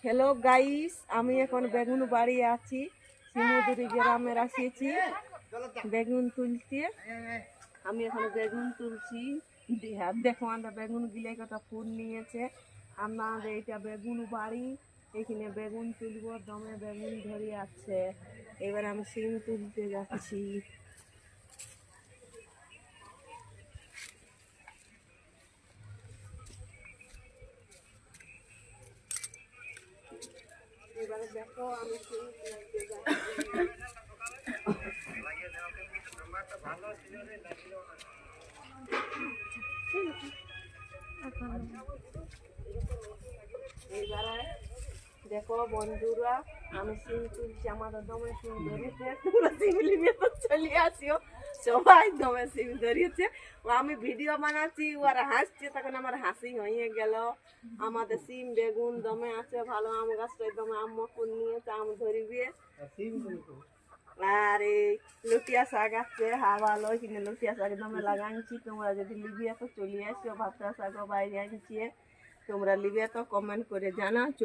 Hello guys, আমি এখন বেগুন বাড়ি আছি। শিমুদুরি গ্রামের আসিয়েছি বেগুন তুলতে। আমি এখন বেগুন তুলছি। দেখো আমরা বেগুন গিলে কত ফুল নিয়েছে। আমাদের এটা বেগুন বাড়ি, এখানে বেগুন তুলবো, দমে বেগুন ধরে আছে। এবার আমি শিম তুলতে যাচ্ছি। এবারে দেখো আমি শিম তুলতে যাচ্ছি। এবারে দেখো বন্ধুরা, আমি সিম তুলছি। আমাদের দমে সিম ধরেছে, তোমরা সিম নিয়ে তো চলে আসিও। সবাই দমে সিম ধরিয়েছে। আমি ভিডিও বানাচ্ছি, ওরা হাসছে, তখন আমার হাসি হয়ে গেল। আমাদের সিম বেগুন দমে আছে, ভালো আম গাছটাই দমে আম মকুন নিয়েছে, আম ধরিবে। আর এই লুটিয়া শাক আছে, ভালো কিনে লুটিয়া শাক দমে লাগাইছি। তোমরা যদি লিবিয়া তো চলে আসো, ভাবতা শাক বাইরে আনছি, তোমরা লিবিয়া তো কমেন্ট করে জানা।